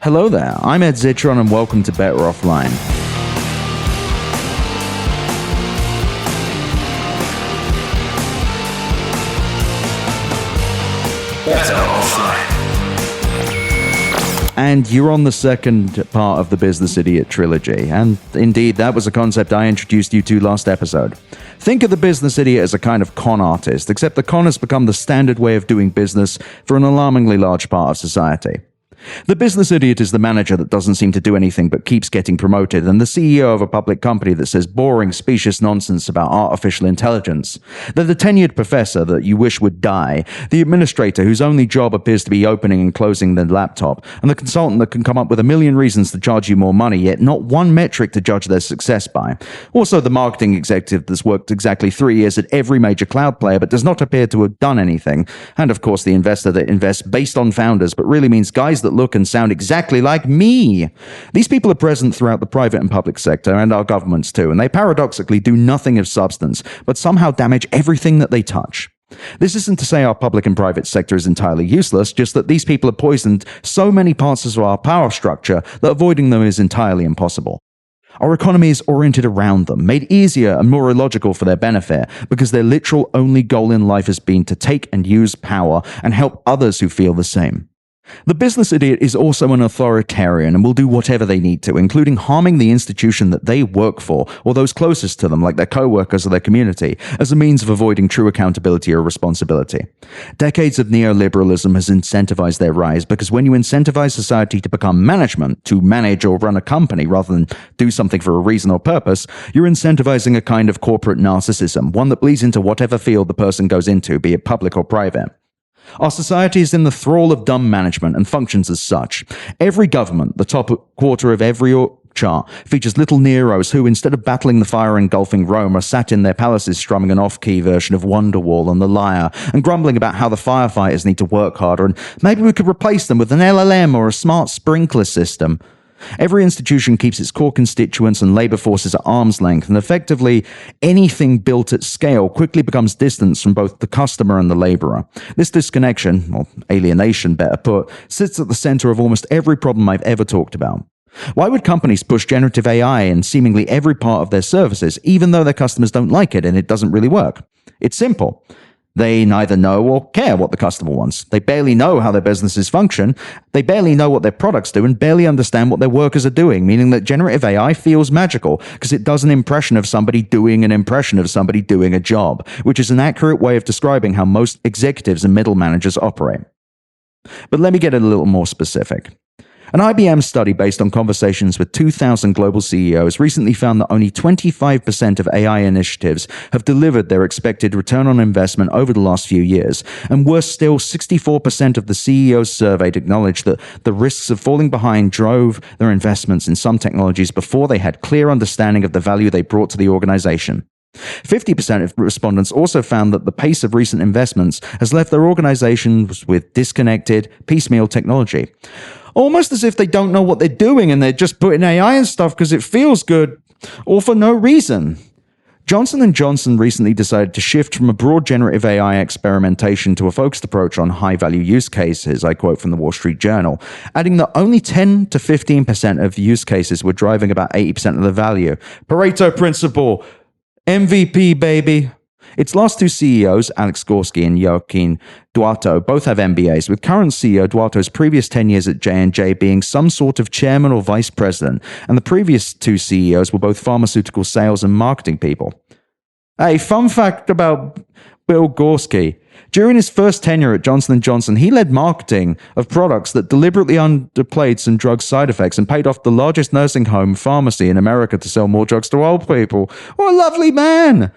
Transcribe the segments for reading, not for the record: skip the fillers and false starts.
Hello there, I'm Ed Zitron and welcome to Better Offline. Better Offline. And you're on the second part of the Business Idiot trilogy, and indeed that was a concept I introduced you to last episode. Think of the business idiot as a kind of con artist, except the con has become the standard way of doing business for an alarmingly large part of society. The business idiot is the manager that doesn't seem to do anything but keeps getting promoted, and the CEO of a public company that says boring, specious nonsense about artificial intelligence. They're the tenured professor that you wish would die, the administrator whose only job appears to be opening and closing the laptop, and the consultant that can come up with a million reasons to charge you more money, yet not one metric to judge their success by. Also the marketing executive that's worked exactly 3 years at every major cloud player but does not appear to have done anything. And of course the investor that invests based on founders but really means guys that look and sound exactly like me. These people are present throughout the private and public sector and our governments too, and they paradoxically do nothing of substance, but somehow damage everything that they touch. This isn't to say our public and private sector is entirely useless, just that these people have poisoned so many parts of our power structure that avoiding them is entirely impossible. Our economy is oriented around them, made easier and more illogical for their benefit, because their literal only goal in life has been to take and use power and help others who feel the same. The business idiot is also an authoritarian and will do whatever they need to, including harming the institution that they work for or those closest to them, like their co-workers or their community, as a means of avoiding true accountability or responsibility. Decades of neoliberalism has incentivized their rise, because when you incentivize society to become management, to manage or run a company rather than do something for a reason or purpose, you're incentivizing a kind of corporate narcissism, one that bleeds into whatever field the person goes into, be it public or private. Our society is in the thrall of dumb management and functions as such. Every government, the top quarter of every chart, features little Neros who, instead of battling the fire engulfing Rome, are sat in their palaces strumming an off-key version of Wonderwall and the Lyre and grumbling about how the firefighters need to work harder and maybe we could replace them with an LLM or a smart sprinkler system. Every institution keeps its core constituents and labor forces at arm's length, and effectively anything built at scale quickly becomes distance from both the customer and the laborer. This disconnection, or alienation better put, sits at the center of almost every problem I've ever talked about. Why would companies push generative AI in seemingly every part of their services, even though their customers don't like it and it doesn't really work? It's simple. They neither know or care what the customer wants. They barely know how their businesses function. They barely know what their products do and barely understand what their workers are doing, meaning that generative AI feels magical because it does an impression of somebody doing an impression of somebody doing a job, which is an accurate way of describing how most executives and middle managers operate. But let me get a little more specific. An IBM study based on conversations with 2,000 global CEOs recently found that only 25% of AI initiatives have delivered their expected return on investment over the last few years, and worse still, 64% of the CEOs surveyed acknowledged that the risks of falling behind drove their investments in some technologies before they had clear understanding of the value they brought to the organization. 50% of respondents also found that the pace of recent investments has left their organizations with disconnected, piecemeal technology. Almost as if they don't know what they're doing and they're just putting AI and stuff because it feels good, or for no reason. Johnson & Johnson recently decided to shift from a broad generative AI experimentation to a focused approach on high-value use cases, I quote from the Wall Street Journal, adding that only 10 to 15% of use cases were driving about 80% of the value. Pareto principle, MVP, baby. Its last two CEOs, Alex Gorsky and Joaquin Duato, both have MBAs, with current CEO Duato's previous 10 years at J&J being some sort of chairman or vice president, and the previous two CEOs were both pharmaceutical sales and marketing people. Hey, fun fact about Bill Gorsky. During his first tenure at Johnson & Johnson, he led marketing of products that deliberately underplayed some drug side effects and paid off the largest nursing home pharmacy in America to sell more drugs to old people. What a lovely man!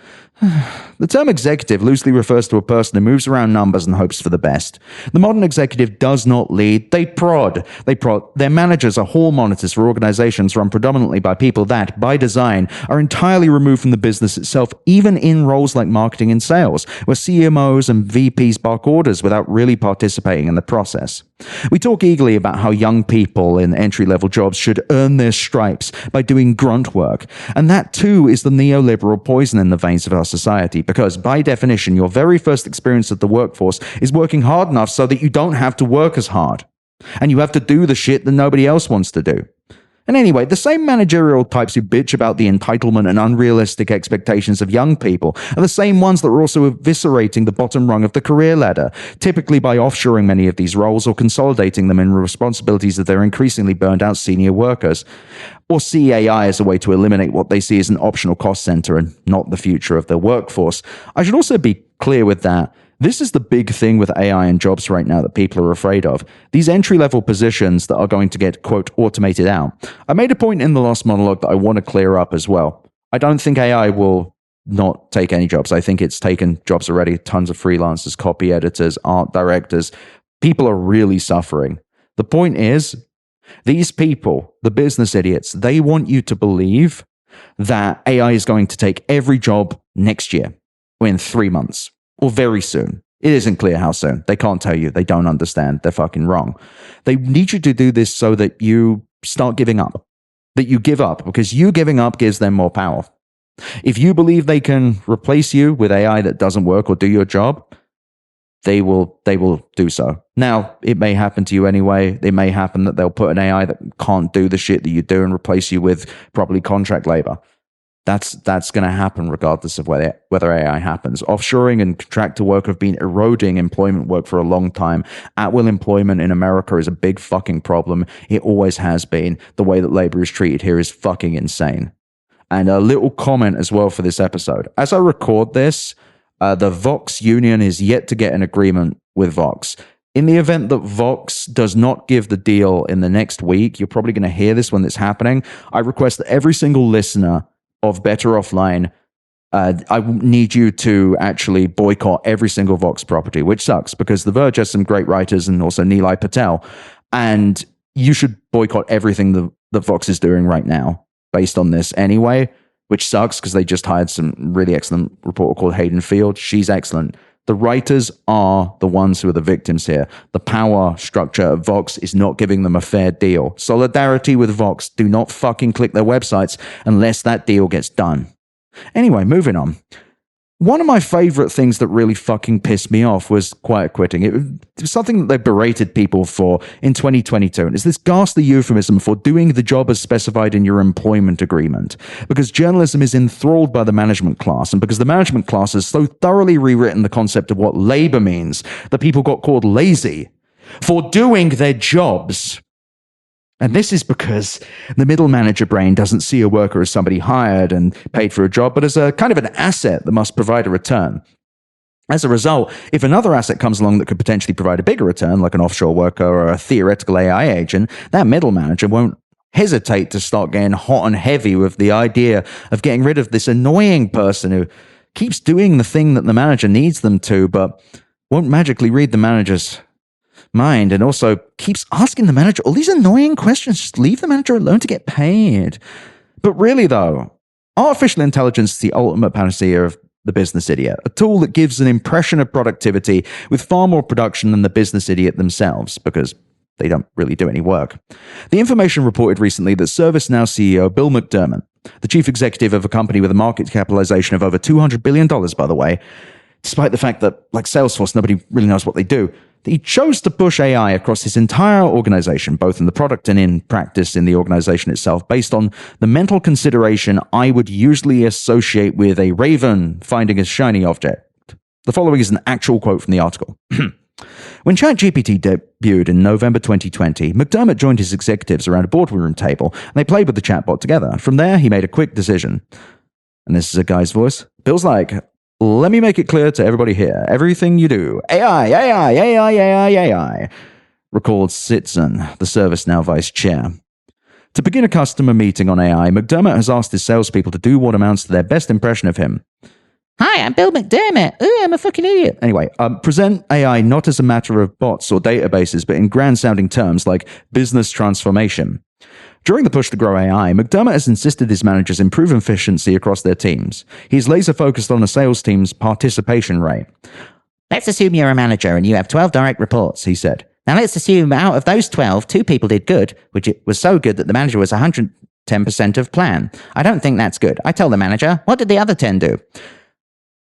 The term executive loosely refers to a person who moves around numbers and hopes for the best. The modern executive does not lead, they prod. Their managers are hall monitors for organizations run predominantly by people that, by design, are entirely removed from the business itself, even in roles like marketing and sales, where CMOs and VPs bark orders without really participating in the process. We talk eagerly about how young people in entry-level jobs should earn their stripes by doing grunt work, and that too is the neoliberal poison in the veins of our society, because by definition, your very first experience of the workforce is working hard enough so that you don't have to work as hard. And you have to do the shit that nobody else wants to do. And anyway, the same managerial types who bitch about the entitlement and unrealistic expectations of young people are the same ones that are also eviscerating the bottom rung of the career ladder, typically by offshoring many of these roles or consolidating them in responsibilities of their increasingly burned out senior workers, or see AI as a way to eliminate what they see as an optional cost center and not the future of their workforce. I should also be clear with that. This is the big thing with AI and jobs right now that people are afraid of. These entry-level positions that are going to get, quote, automated out. I made a point in the last monologue that I want to clear up as well. I don't think AI will not take any jobs. I think it's taken jobs already. Tons of freelancers, copy editors, art directors. People are really suffering. The point is, these people, the business idiots, they want you to believe that AI is going to take every job next year or in 3 months. Or very soon. It isn't clear how soon. They can't tell you. They don't understand. They're fucking wrong. They need you to do this so that you start giving up. That you give up, because you giving up gives them more power. If you believe they can replace you with AI that doesn't work or do your job, they will do so. Now, it may happen to you anyway. It may happen that they'll put an AI that can't do the shit that you do and replace you with probably contract labor. That's going to happen regardless of whether AI happens. Offshoring and contractor work have been eroding employment work for a long time. At-will employment in America is a big fucking problem. It always has been. The way that labor is treated here is fucking insane. And a little comment as well for this episode. As I record this, the Vox union is yet to get an agreement with Vox. In the event that Vox does not give the deal in the next week, you're probably going to hear this when it's happening. I request that every single listener of Better Offline, I need you to actually boycott every single Vox property, which sucks because The Verge has some great writers and also Nilay Patel. And you should boycott everything that Vox is doing right now based on this anyway, which sucks because they just hired some really excellent reporter called Hayden Field. She's excellent. The writers are the ones who are the victims here. The power structure of Vox is not giving them a fair deal. Solidarity with Vox. Do not fucking click their websites unless that deal gets done. Anyway, moving on. One of my favorite things that really fucking pissed me off was quiet quitting. It was something that they berated people for in 2022. And it's this ghastly euphemism for doing the job as specified in your employment agreement. Because journalism is enthralled by the management class, and because the management class has so thoroughly rewritten the concept of what labor means that people got called lazy for doing their jobs. And this is because the middle manager brain doesn't see a worker as somebody hired and paid for a job, but as a kind of an asset that must provide a return. As a result, if another asset comes along that could potentially provide a bigger return, like an offshore worker or a theoretical AI agent, that middle manager won't hesitate to start getting hot and heavy with the idea of getting rid of this annoying person who keeps doing the thing that the manager needs them to, but won't magically read the manager's mind, and also keeps asking the manager all these annoying questions. Just leave the manager alone to get paid. But really though, artificial intelligence is the ultimate panacea of the business idiot, a tool that gives an impression of productivity with far more production than the business idiot themselves, because they don't really do any work. The information reported recently that ServiceNow CEO Bill McDermott, the chief executive of a company with a market capitalization of over $200 billion, by the way, despite the fact that, like Salesforce, nobody really knows what they do, he chose to push AI across his entire organization, both in the product and in practice in the organization itself, based on the mental consideration I would usually associate with a raven finding a shiny object. The following is an actual quote from the article. When ChatGPT debuted in November 2020, McDermott joined his executives around a boardroom table, and they played with the chatbot together. From there, he made a quick decision. And this is a guy's voice. Bill's like, let me make it clear to everybody here. Everything you do, AI, recalled Zitron, the ServiceNow vice chair. To begin a customer meeting on AI, McDermott has asked his salespeople to do what amounts to their best impression of him. Hi, I'm Bill McDermott. Ooh, I'm a fucking idiot. Anyway, present AI not as a matter of bots or databases, but in grand-sounding terms like business transformation. During the push to grow AI, McDermott has insisted his managers improve efficiency across their teams. He's laser-focused on a sales team's participation rate. Let's assume you're a manager and you have 12 direct reports, he said. Now let's assume out of those 12, 2 people did good, which it was so good that the manager was 110% of plan. I don't think that's good. I tell the manager, what did the other 10 do?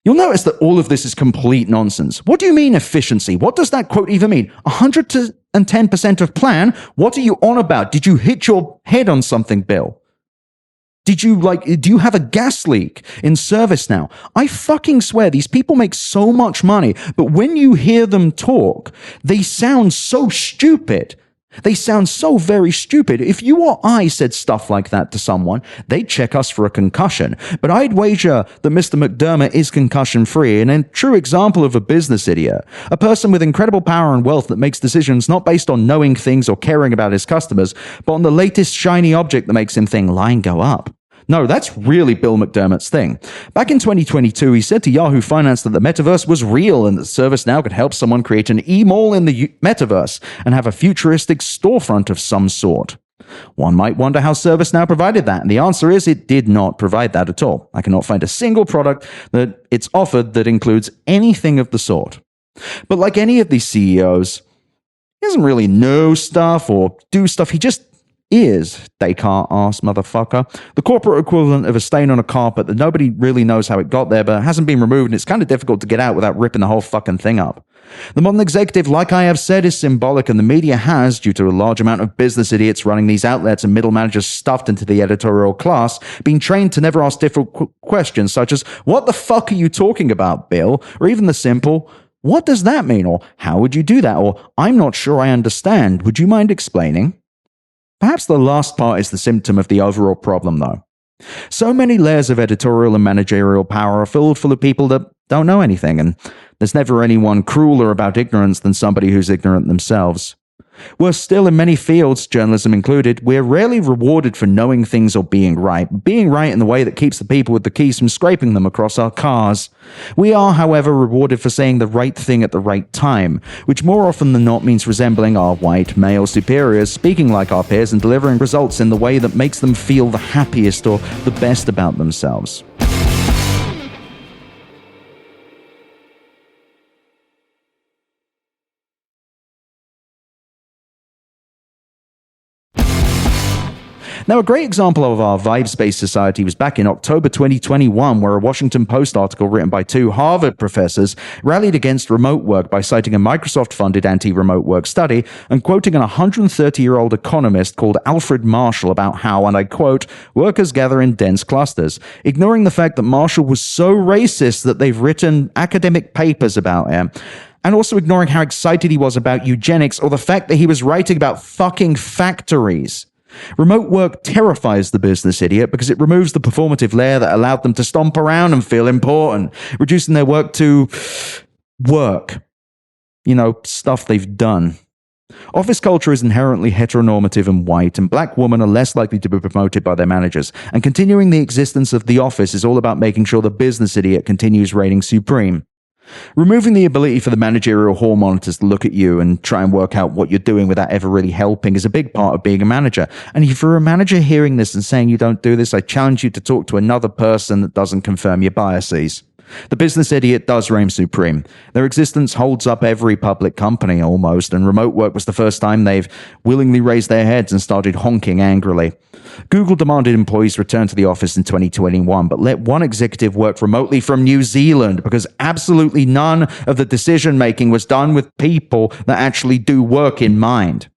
You'll notice that all of this is complete nonsense. What do you mean efficiency? What does that quote even mean? 110% and 10% of plan? What are you on about? Did you hit your head on something, Bill? Do you have a gas leak in ServiceNow? I fucking swear these people make so much money, but when you hear them talk, they sound so stupid. They sound so very stupid. If you or I said stuff like that to someone, they'd check us for a concussion. But I'd wager that Mr. McDermott is concussion-free and a true example of a business idiot. A person with incredible power and wealth that makes decisions not based on knowing things or caring about his customers, but on the latest shiny object that makes him think, line go up. No, that's really Bill McDermott's thing. Back in 2022, he said to Yahoo Finance that the metaverse was real and that ServiceNow could help someone create an e-mall in the metaverse and have a futuristic storefront of some sort. One might wonder how ServiceNow provided that, and the answer is it did not provide that at all. I cannot find a single product that it's offered that includes anything of the sort. But like any of these CEOs, he doesn't really know stuff or do stuff, he just is, Descartes ass motherfucker. The corporate equivalent of a stain on a carpet that nobody really knows how it got there, but hasn't been removed, and it's kind of difficult to get out without ripping the whole fucking thing up. The modern executive, like I have said, is symbolic, and the media has, due to a large amount of business idiots running these outlets and middle managers stuffed into the editorial class, been trained to never ask difficult questions such as, what the fuck are you talking about, Bill? Or even the simple, what does that mean? Or how would you do that? Or I'm not sure I understand. Would you mind explaining? Perhaps the last part is the symptom of the overall problem, though. So many layers of editorial and managerial power are filled full of people that don't know anything, and there's never anyone crueler about ignorance than somebody who's ignorant themselves. Worse still, in many fields, journalism included, we're rarely rewarded for knowing things or being right in the way that keeps the people with the keys from scraping them across our cars. We are, however, rewarded for saying the right thing at the right time, which more often than not means resembling our white male superiors, speaking like our peers and delivering results in the way that makes them feel the happiest or the best about themselves. Now, a great example of our vibes-based society was back in October 2021, where a Washington Post article written by two Harvard professors rallied against remote work by citing a Microsoft-funded anti-remote work study and quoting an 130-year-old economist called Alfred Marshall about how, and I quote, workers gather in dense clusters, ignoring the fact that Marshall was so racist that they've written academic papers about him, and also ignoring how excited he was about eugenics or the fact that he was writing about fucking factories. Remote work terrifies the business idiot because it removes the performative layer that allowed them to stomp around and feel important, reducing their work to work. Stuff they've done. Office culture is inherently heteronormative and white, and black women are less likely to be promoted by their managers, and continuing the existence of the office is all about making sure the business idiot continues reigning supreme. Removing the ability for the managerial hall monitors to look at you and try and work out what you're doing without ever really helping is a big part of being a manager. And if you're a manager hearing this and saying you don't do this, I challenge you to talk to another person that doesn't confirm your biases. The business idiot does reign supreme. Their existence holds up every public company almost, and remote work was the first time they've willingly raised their heads and started honking angrily. Google demanded employees return to the office in 2021, but let one executive work remotely from New Zealand because absolutely none of the decision-making was done with people that actually do work in mind.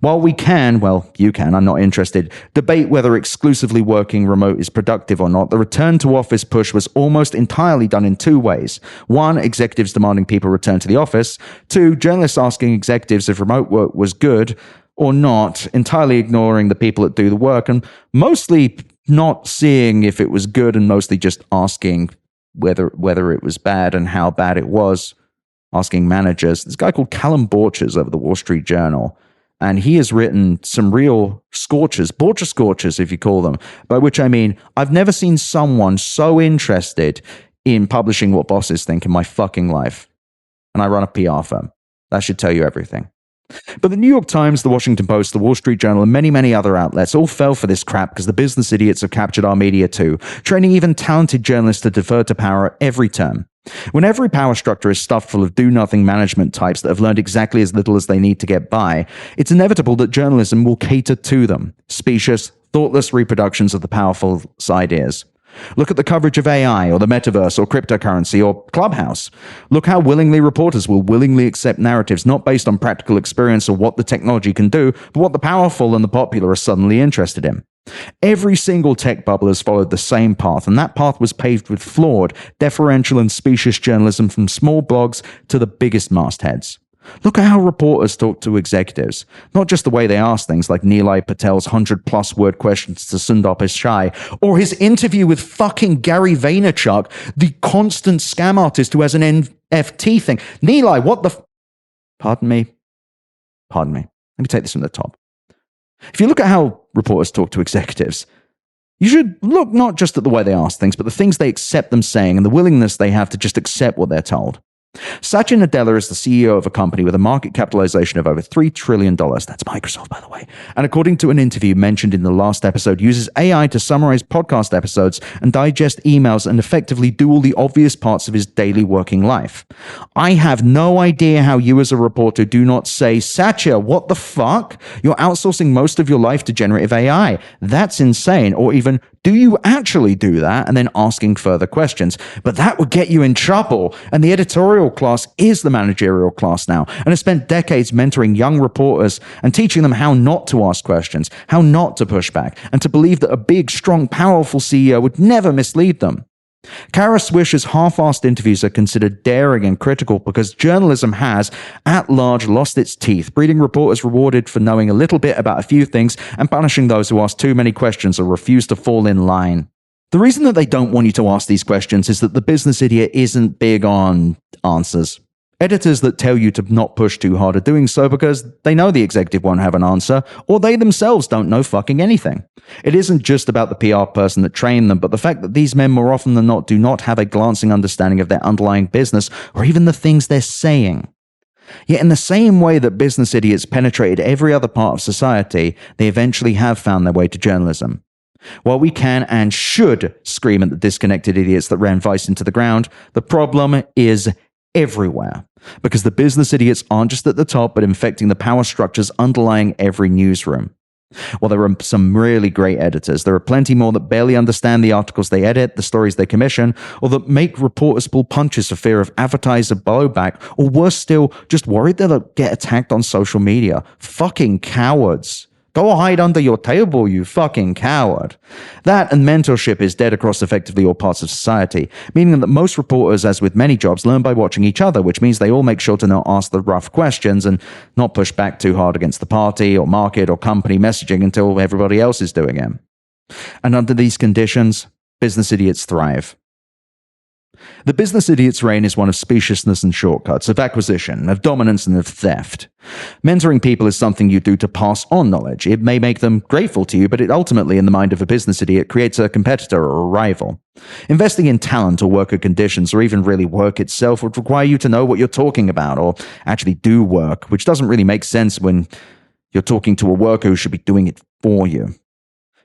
While we can, you can, I'm not interested, debate whether exclusively working remote is productive or not, the return to office push was almost entirely done in two ways. One, executives demanding people return to the office. Two, journalists asking executives if remote work was good or not, entirely ignoring the people that do the work, and mostly not seeing if it was good and mostly just asking whether it was bad and how bad it was, asking managers. This guy called Callum Borchers over the Wall Street Journal, and he has written some real scorchers, Borcher scorchers if you call them, by which I mean I've never seen someone so interested in publishing what bosses think in my fucking life. And I run a PR firm. That should tell you everything. But the New York Times, the Washington Post, the Wall Street Journal, and many, many other outlets all fell for this crap because the business idiots have captured our media too, training even talented journalists to defer to power at every turn. When every power structure is stuffed full of do-nothing management types that have learned exactly as little as they need to get by, it's inevitable that journalism will cater to them, specious, thoughtless reproductions of the powerful's ideas. Look at the coverage of AI or the metaverse or cryptocurrency or Clubhouse. Look how willingly reporters will willingly accept narratives not based on practical experience or what the technology can do, but what the powerful and the popular are suddenly interested in. Every single tech bubble has followed the same path, and that path was paved with flawed, deferential, and specious journalism from small blogs to the biggest mastheads. Look at how reporters talk to executives, not just the way they ask things like Nilay Patel's 100-plus word questions to Sundar Pichai, or his interview with fucking Gary Vaynerchuk, the constant scam artist who has an NFT thing. Nilay, what the Pardon me. Let me take this from the top. If you look at how reporters talk to executives, you should look not just at the way they ask things, but the things they accept them saying and the willingness they have to just accept what they're told. Satya Nadella is the CEO of a company with a market capitalization of over $3 trillion. That's Microsoft, by the way. And according to an interview mentioned in the last episode, uses AI to summarize podcast episodes and digest emails and effectively do all the obvious parts of his daily working life. I have no idea how you as a reporter do not say, Satya, what the fuck? You're outsourcing most of your life to generative AI. That's insane. Or even, do you actually do that? And then asking further questions. But that would get you in trouble. And the editorial class is the managerial class now, and has spent decades mentoring young reporters and teaching them how not to ask questions, how not to push back, and to believe that a big, strong, powerful CEO would never mislead them. Kara Swisher's half-assed interviews are considered daring and critical because journalism has, at large, lost its teeth, breeding reporters rewarded for knowing a little bit about a few things and punishing those who ask too many questions or refuse to fall in line. The reason that they don't want you to ask these questions is that the business idiot isn't big on answers. Editors that tell you to not push too hard are doing so because they know the executive won't have an answer, or they themselves don't know fucking anything. It isn't just about the PR person that trained them, but the fact that these men more often than not do not have a glancing understanding of their underlying business or even the things they're saying. Yet in the same way that business idiots penetrated every other part of society, they eventually have found their way to journalism. While we can and should scream at the disconnected idiots that ran Vice into the ground, the problem is everywhere. Because the business idiots aren't just at the top, but infecting the power structures underlying every newsroom. While there are some really great editors, there are plenty more that barely understand the articles they edit, the stories they commission, or that make reporters pull punches for fear of advertiser blowback, or worse still, just worried they'll get attacked on social media. Fucking cowards. Go hide under your table, you fucking coward. That and mentorship is dead across effectively all parts of society, meaning that most reporters, as with many jobs, learn by watching each other, which means they all make sure to not ask the rough questions and not push back too hard against the party or market or company messaging until everybody else is doing it. And under these conditions, business idiots thrive. The business idiot's reign is one of speciousness and shortcuts, of acquisition, of dominance, and of theft. Mentoring people is something you do to pass on knowledge. It may make them grateful to you, but it ultimately, in the mind of a business idiot, creates a competitor or a rival. Investing in talent or worker conditions, or even really work itself, would require you to know what you're talking about, or actually do work, which doesn't really make sense when you're talking to a worker who should be doing it for you.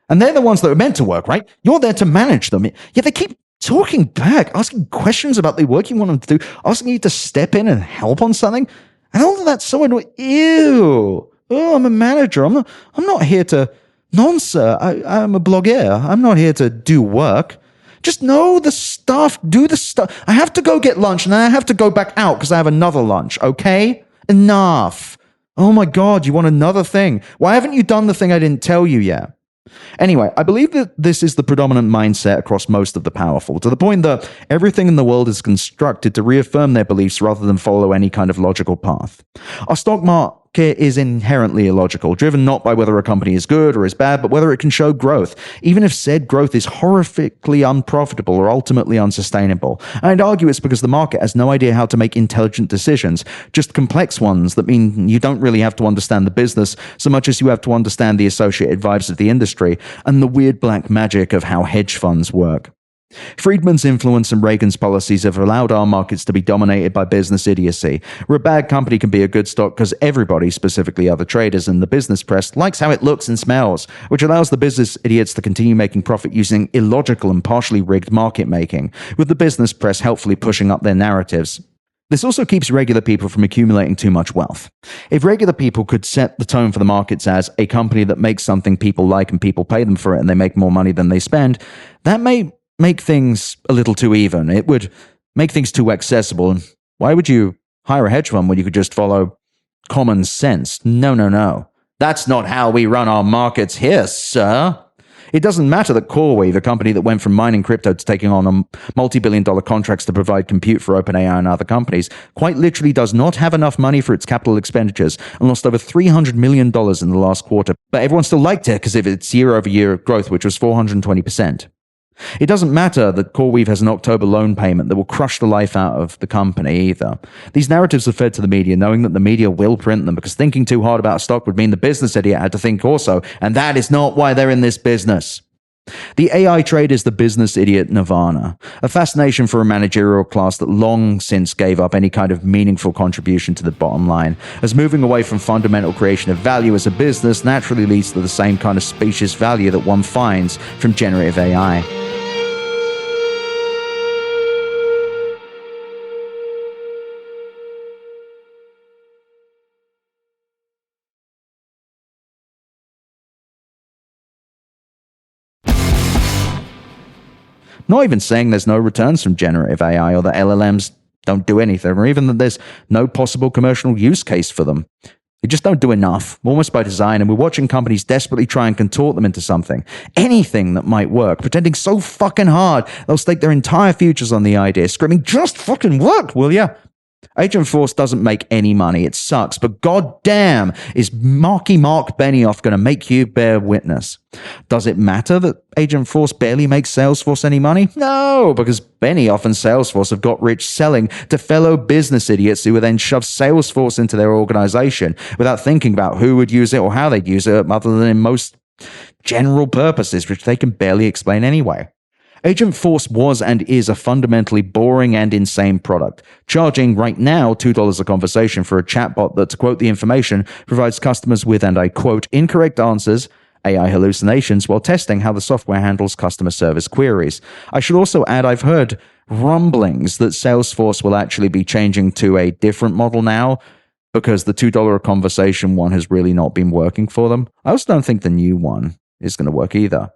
And they're the ones that are meant to work, right? You're there to manage them. Yet they keep talking back, asking questions about the work you want them to do, asking you to step in and help on something. And all of that's so annoying. Ew. Oh, I'm a manager. I'm not here to... Non, sir. I'm a blogger. I'm not here to do work. Just know the stuff. Do the stuff. I have to go get lunch and then I have to go back out because I have another lunch. Okay? Enough. Oh my God, you want another thing? Why haven't you done the thing I didn't tell you yet? Anyway, I believe that this is the predominant mindset across most of the powerful, to the point that everything in the world is constructed to reaffirm their beliefs rather than follow any kind of logical path. Our stock market is inherently illogical, driven not by whether a company is good or is bad, but whether it can show growth, even if said growth is horrifically unprofitable or ultimately unsustainable. And I'd argue it's because the market has no idea how to make intelligent decisions, just complex ones that mean you don't really have to understand the business so much as you have to understand the associated vibes of the industry and the weird black magic of how hedge funds work. Friedman's influence and Reagan's policies have allowed our markets to be dominated by business idiocy, where a bad company can be a good stock because everybody, specifically other traders and the business press, likes how it looks and smells, which allows the business idiots to continue making profit using illogical and partially rigged market making, with the business press helpfully pushing up their narratives. This also keeps regular people from accumulating too much wealth. If regular people could set the tone for the markets as a company that makes something people like and people pay them for it and they make more money than they spend, that may make things a little too even. It would make things too accessible. And why would you hire a hedge fund when you could just follow common sense? No, no, no. That's not how we run our markets here, sir. It doesn't matter that CoreWeave, a company that went from mining crypto to taking on a multi-billion-dollar contracts to provide compute for OpenAI and other companies, quite literally does not have enough money for its capital expenditures and lost over $300 million in the last quarter. But everyone still liked it because of its year-over-year growth, which was 420%. It doesn't matter that CoreWeave has an October loan payment that will crush the life out of the company either. These narratives are fed to the media, knowing that the media will print them because thinking too hard about a stock would mean the business idiot had to think also, and that is not why they're in this business. The AI trade is the business idiot nirvana, a fascination for a managerial class that long since gave up any kind of meaningful contribution to the bottom line, as moving away from fundamental creation of value as a business naturally leads to the same kind of specious value that one finds from generative AI. Not even saying there's no returns from generative AI or that LLMs don't do anything, or even that there's no possible commercial use case for them. They just don't do enough, almost by design, and we're watching companies desperately try and contort them into something, anything that might work, pretending so fucking hard they'll stake their entire futures on the idea, screaming, just fucking work, will ya? Agent Force doesn't make any money. It sucks. But goddamn, is Marky Mark Benioff going to make you bear witness? Does it matter that Agent Force barely makes Salesforce any money? No, because Benioff and Salesforce have got rich selling to fellow business idiots who would then shove Salesforce into their organization without thinking about who would use it or how they'd use it, other than in most general purposes, which they can barely explain anyway. Agent Force was and is a fundamentally boring and insane product, charging right now $2 a conversation for a chatbot that, to quote the information, provides customers with, and I quote, incorrect answers, AI hallucinations, while testing how the software handles customer service queries. I should also add I've heard rumblings that Salesforce will actually be changing to a different model now because the $2 a conversation one has really not been working for them. I also don't think the new one is going to work either.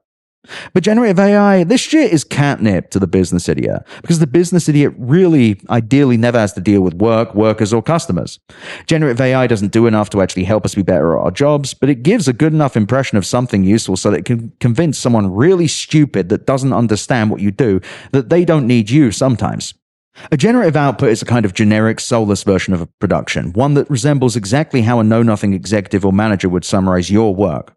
But generative AI, this shit is catnip to the business idiot, because the business idiot really, ideally, never has to deal with work, workers, or customers. Generative AI doesn't do enough to actually help us be better at our jobs, but it gives a good enough impression of something useful so that it can convince someone really stupid that doesn't understand what you do that they don't need you sometimes. A generative output is a kind of generic, soulless version of a production, one that resembles exactly how a know-nothing executive or manager would summarize your work.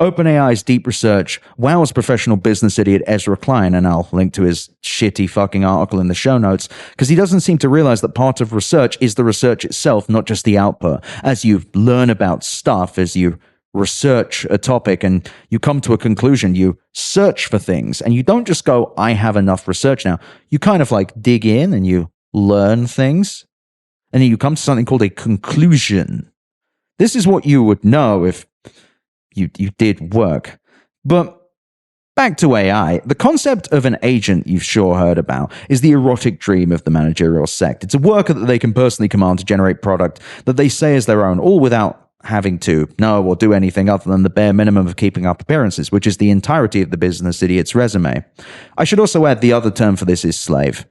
OpenAI's deep research wows professional business idiot Ezra Klein, and I'll link to his shitty fucking article in the show notes, because he doesn't seem to realize that part of research is the research itself, not just the output. As you learn about stuff, as you research a topic and you come to a conclusion, you search for things, and you don't just go, I have enough research now. You kind of like dig in and you learn things, and then you come to something called a conclusion. This is what you would know if you did work. But back to AI, the concept of an agent you've sure heard about is the erotic dream of the managerial sect. It's a worker that they can personally command to generate product that they say is their own, all without having to know or do anything other than the bare minimum of keeping up appearances, which is the entirety of the business idiot's resume. I should also add the other term for this is slave.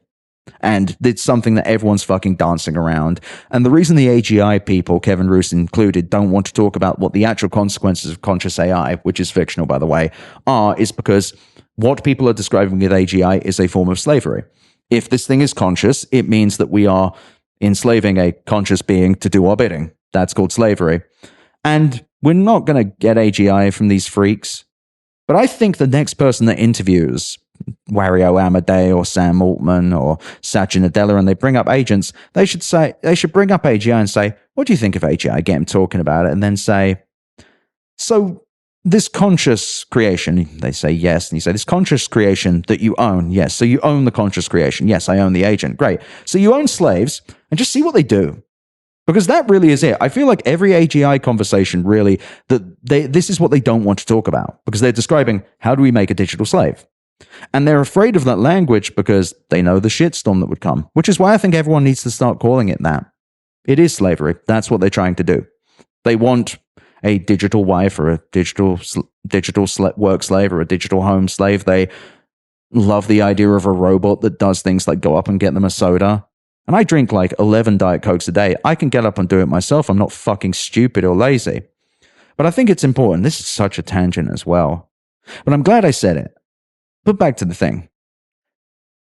And it's something that everyone's fucking dancing around. And the reason the AGI people, Kevin Roos included, don't want to talk about what the actual consequences of conscious AI, which is fictional by the way, are, is because what people are describing with AGI is a form of slavery. If this thing is conscious, it means that we are enslaving a conscious being to do our bidding. That's called slavery. And we're not going to get AGI from these freaks. But I think the next person that interviews Wario Amadei or Sam Altman or Satya Nadella and they bring up agents, they should bring up AGI and say, what do you think of AGI? Get him talking about it, and then say, so this conscious creation, they say yes, and you say, this conscious creation that you own, yes, so you own the conscious creation, yes, I own the agent, great. So you own slaves, and just see what they do. Because that really is it. I feel like every AGI conversation really, this is what they don't want to talk about, because they're describing, how do we make a digital slave? And they're afraid of that language because they know the shitstorm that would come, which is why I think everyone needs to start calling it that. It is slavery. That's what they're trying to do. They want a digital wife or a digital work slave or a digital home slave. They love the idea of a robot that does things like go up and get them a soda. And I drink like 11 Diet Cokes a day. I can get up and do it myself. I'm not fucking stupid or lazy. But I think it's important. This is such a tangent as well. But I'm glad I said it. But back to the thing.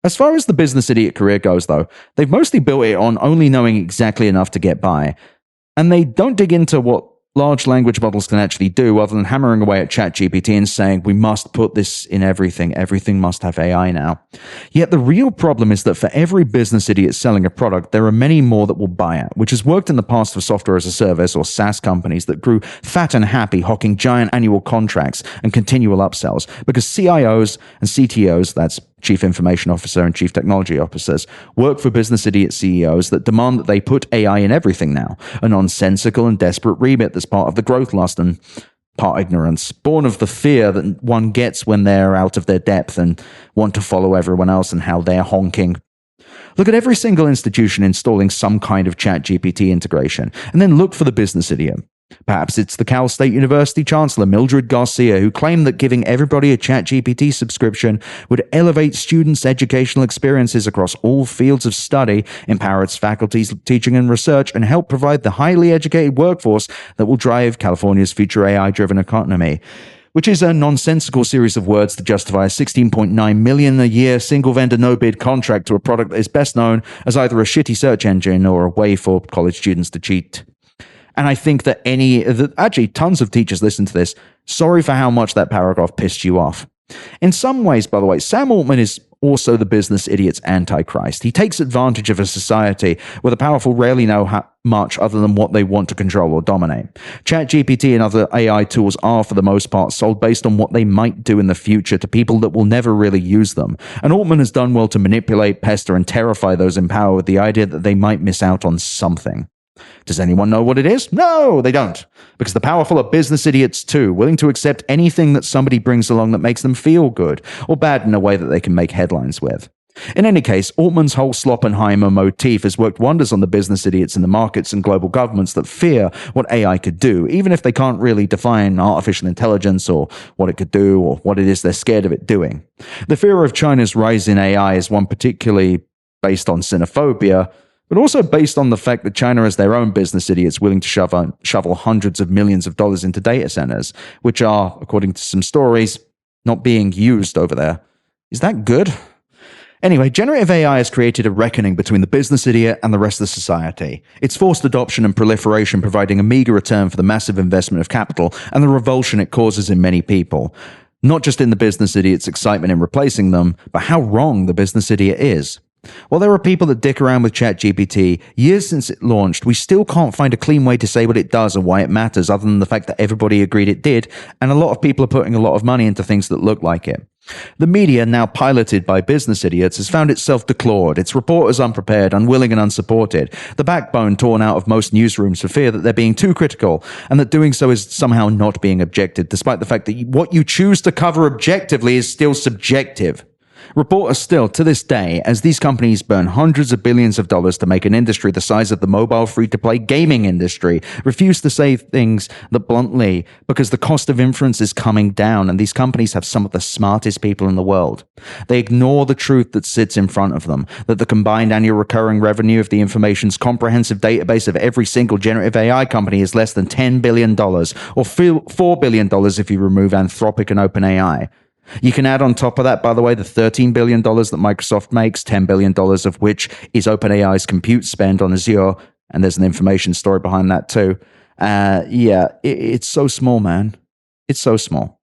As far as the business idiot career goes, though, they've mostly built it on only knowing exactly enough to get by. And they don't dig into what large language models can actually do other than hammering away at ChatGPT and saying, we must put this in everything. Everything must have AI now. Yet the real problem is that for every business idiot selling a product, there are many more that will buy it, which has worked in the past for software as a service or SaaS companies that grew fat and happy, hawking giant annual contracts and continual upsells because CIOs and CTOs, that's Chief Information Officer and Chief Technology Officers, work for business idiot CEOs that demand that they put AI in everything now, a nonsensical and desperate remit that's part of the growth lust and part ignorance, born of the fear that one gets when they're out of their depth and want to follow everyone else and how they're honking. Look at every single institution installing some kind of ChatGPT integration, and then look for the business idiot. Perhaps it's the Cal State University Chancellor Mildred Garcia who claimed that giving everybody a ChatGPT subscription would elevate students' educational experiences across all fields of study, empower its faculty's teaching and research, and help provide the highly educated workforce that will drive California's future AI-driven economy. Which is a nonsensical series of words to justify a $16.9 million a year single-vendor no-bid contract to a product that is best known as either a shitty search engine or a way for college students to cheat. And I think that actually tons of teachers listen to this. Sorry for how much that paragraph pissed you off. In some ways, by the way, Sam Altman is also the business idiot's antichrist. He takes advantage of a society where the powerful rarely know much other than what they want to control or dominate. ChatGPT and other AI tools are, for the most part, sold based on what they might do in the future to people that will never really use them. And Altman has done well to manipulate, pester, and terrify those in power with the idea that they might miss out on something. Does anyone know what it is? No, they don't. Because the powerful are business idiots too, willing to accept anything that somebody brings along that makes them feel good, or bad in a way that they can make headlines with. In any case, Altman's whole Sloppenheimer motif has worked wonders on the business idiots in the markets and global governments that fear what AI could do, even if they can't really define artificial intelligence or what it could do or what it is they're scared of it doing. The fear of China's rise in AI is one particularly based on xenophobia, but also based on the fact that China has their own business idiots willing to shovel hundreds of millions of dollars into data centers, which are, according to some stories, not being used over there. Is that good? Anyway, generative AI has created a reckoning between the business idiot and the rest of society. Its forced adoption and proliferation providing a meager return for the massive investment of capital and the revulsion it causes in many people. Not just in the business idiot's excitement in replacing them, but how wrong the business idiot is. While there are people that dick around with ChatGPT, years since it launched, we still can't find a clean way to say what it does and why it matters other than the fact that everybody agreed it did, and a lot of people are putting a lot of money into things that look like it. The media, now piloted by business idiots, has found itself declawed, its reporters unprepared, unwilling and unsupported, the backbone torn out of most newsrooms for fear that they're being too critical, and that doing so is somehow not being objective, despite the fact that what you choose to cover objectively is still subjective. Reporters still, to this day, as these companies burn hundreds of billions of dollars to make an industry the size of the mobile free-to-play gaming industry, refuse to say things that bluntly, because the cost of inference is coming down and these companies have some of the smartest people in the world. They ignore the truth that sits in front of them, that the combined annual recurring revenue of the information's comprehensive database of every single generative AI company is less than $10 billion, or $4 billion if you remove Anthropic and OpenAI. You can add on top of that, by the way, the $13 billion that Microsoft makes, $10 billion of which is OpenAI's compute spend on Azure, and there's an information story behind that too. It's so small, man. It's so small.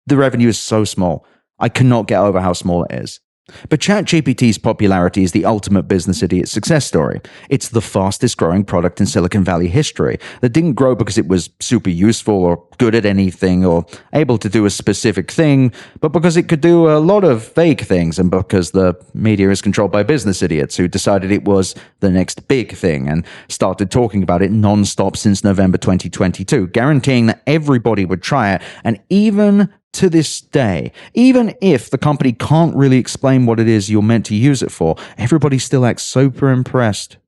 The revenue is so small. I cannot get over how small it is. But ChatGPT's popularity is the ultimate business idiot success story. It's the fastest growing product in Silicon Valley history that didn't grow because it was super useful or good at anything or able to do a specific thing, but because it could do a lot of fake things and because the media is controlled by business idiots who decided it was the next big thing and started talking about it non-stop since November 2022, guaranteeing that everybody would try it. And even to this day, even if the company can't really explain what it is you're meant to use it for, everybody still acts super impressed.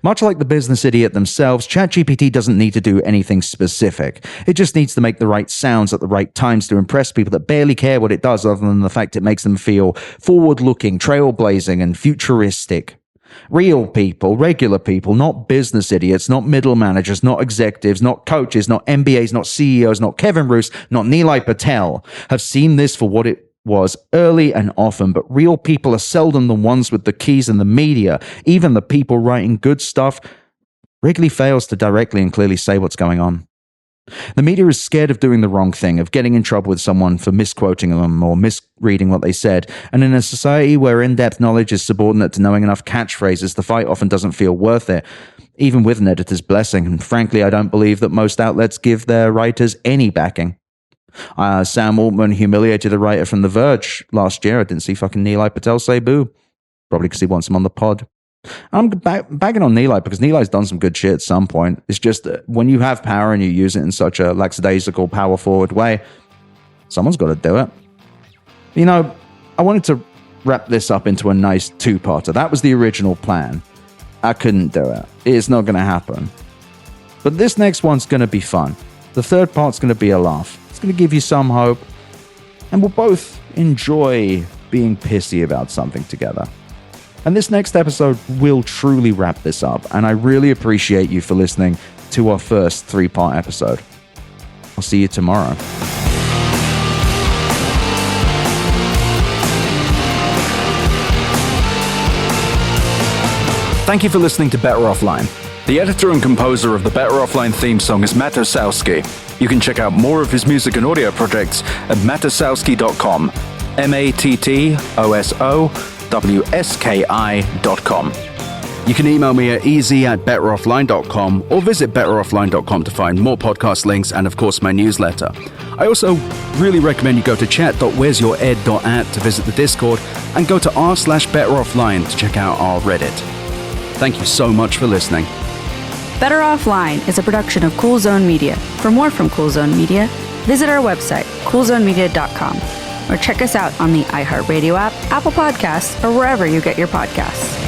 Much like the business idiot themselves, ChatGPT doesn't need to do anything specific. It just needs to make the right sounds at the right times to impress people that barely care what it does other than the fact it makes them feel forward-looking, trailblazing, and futuristic. Real people, regular people, not business idiots, not middle managers, not executives, not coaches, not MBAs, not CEOs, not Kevin Roos, not Nilay Patel, have seen this for what it was early and often, but real people are seldom the ones with the keys in the media. Even the people writing good stuff regularly fails to directly and clearly say what's going on. The media is scared of doing the wrong thing, of getting in trouble with someone for misquoting them or misreading what they said, and in a society where in-depth knowledge is subordinate to knowing enough catchphrases, the fight often doesn't feel worth it, even with an editor's blessing, and frankly, I don't believe that most outlets give their writers any backing. Sam Altman humiliated a writer from The Verge last year. I didn't see fucking Nilay Patel say boo. Probably because he wants him on the pod. I'm bagging on Nilay because Nilay's done some good shit at some point. It's just that when you have power and you use it in such a lackadaisical, power-forward way, someone's got to do it. You know, I wanted to wrap this up into a nice two-parter. That was the original plan. I couldn't do it. It's not going to happen. But this next one's going to be fun. The third part's going to be a laugh. It's going to give you some hope. And we'll both enjoy being pissy about something together. And this next episode will truly wrap this up. And I really appreciate you for listening to our first 3-part episode. I'll see you tomorrow. Thank you for listening to Better Offline. The editor and composer of the Better Offline theme song is Matt Osowski. You can check out more of his music and audio projects at matosowski.com. MATTOSOWSKI.com. You can email me at easy@betteroffline.com or visit betteroffline.com to find more podcast links and, of course, my newsletter. I also really recommend you go to chat.wheresyoured.at to visit the Discord and go to r/betteroffline to check out our Reddit. Thank you so much for listening. Better Offline is a production of Cool Zone Media. For more from Cool Zone Media, visit our website, coolzonemedia.com, or check us out on the iHeart Radio app, Apple Podcasts, or wherever you get your podcasts.